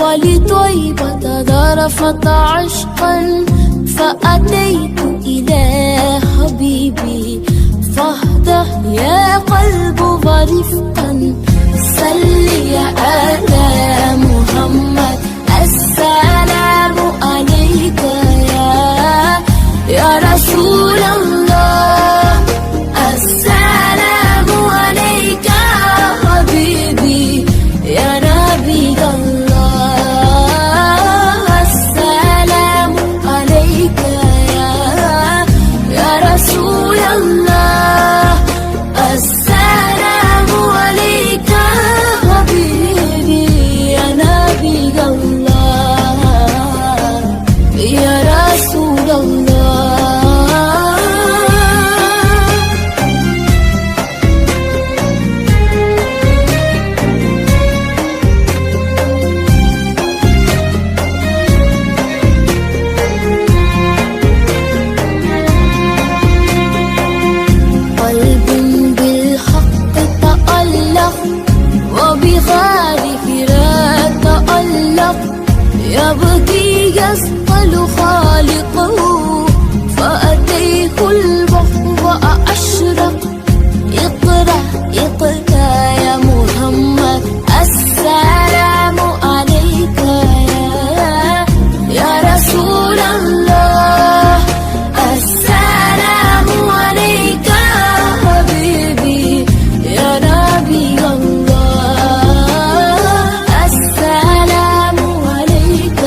ولطيبة ذرفت عشقا فأتيت إلى حبيبي فاهدأ يا قلب ورفقا صل على محمد السلام عليك يا رسول الله السلام عليك حبيبي يا نبي الله السلام عليك يا رسول الله السلام عليك حبيبي يا نبي الله يا رسول الله. وبغارك لا تألق يبكي يسأل خالقه فأتيه البحر وأشرق اقرأ اقرأ يا محمد السلام عليك يا رسول الله السلام عليك حبيبي يا نبي الله السلام عليك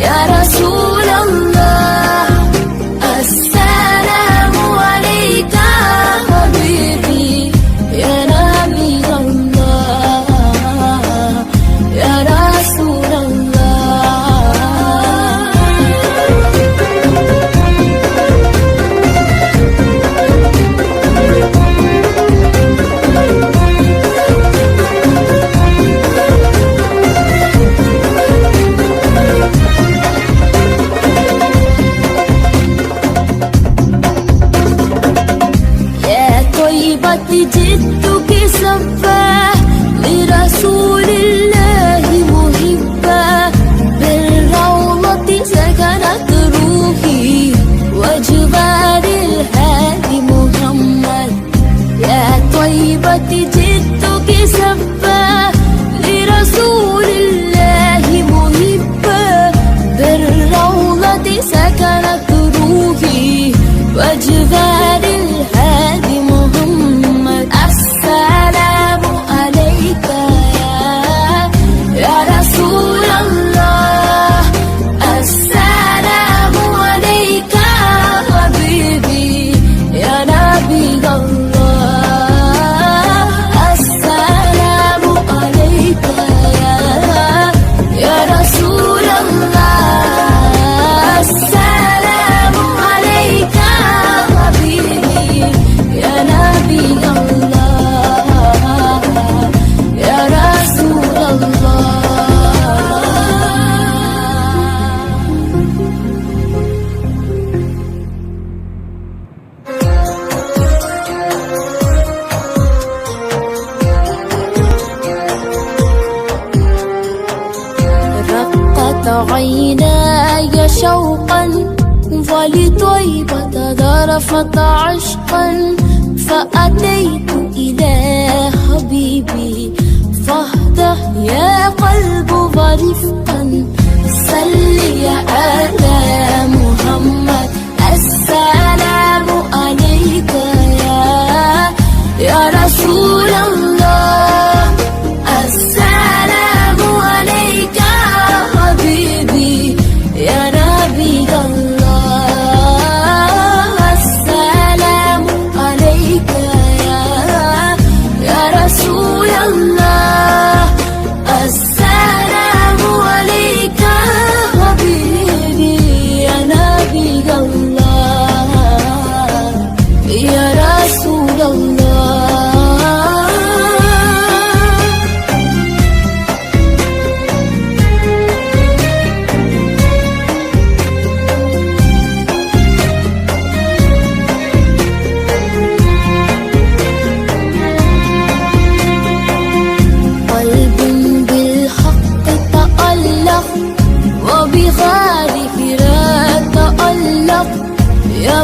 يا رسول الله السلام عليك حبيبي يا نبي الله يا رسول جئتك سفا لرسول الله محبا بالروضة سكنت روحي وجبال الهادي محمد يا طيبة جئتك سفا لرسول الله محبا بالروضة سكنت روحي وجبال الهادي محمد السلام عليك يا رسول الله السلام عليك حبيبي يا نبي الله السلام عليك يا رسول الله السلام عليك حبيبي يا نبي الله يا رسول الله. رقت عيناي شوقا ولطيبة ذرفت عشقا فأتيت إلى حبيبي فاهدأ يا قلب ورفقا صل على محمد السلام عليك يا رسول الله السلام عليك حبيبي يا نبي الله السلام عليك يا رسول الله السلام عليك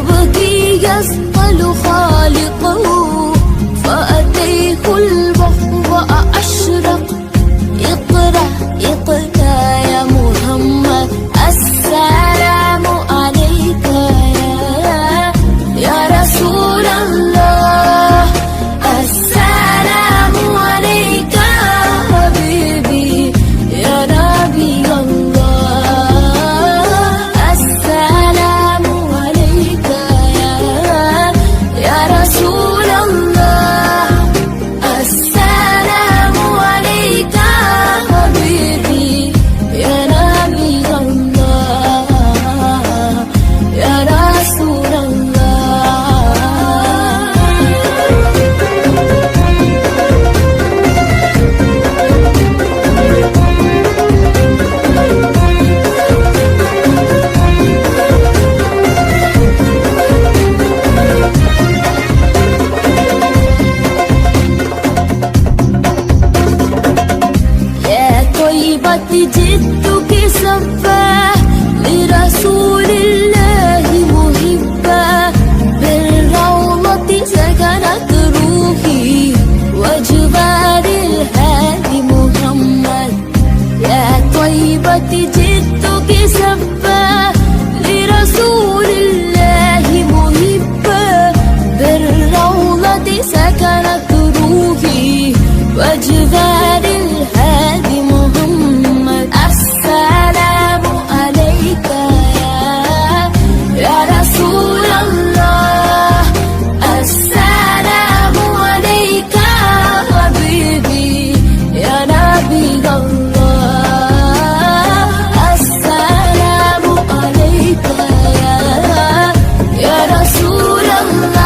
يبكي يسأل خالقه فأتيه الوحي أشرق. اقرأ اقرأ يا محمد السلام عليك يا رسول الله. السلام عليك يا حبيبي يا نبي الله. السلام عليك يا رسول الله. السلام عليك يا حبيبي يا نبي الله يا رسول الله. يا طيبة جدك سفاه لرسول الله محبا. بالروضة سكنت روحي وجبال الهادي محمد. يا طيبة جدك سفاه لرسول الله محبا. بالروضة سكنت روحي وجبال الهادي محمد. السلام عليك يا رسول الله. السلام عليك يا حبيبي يا نبي الله. السلام عليك يا رسول الله.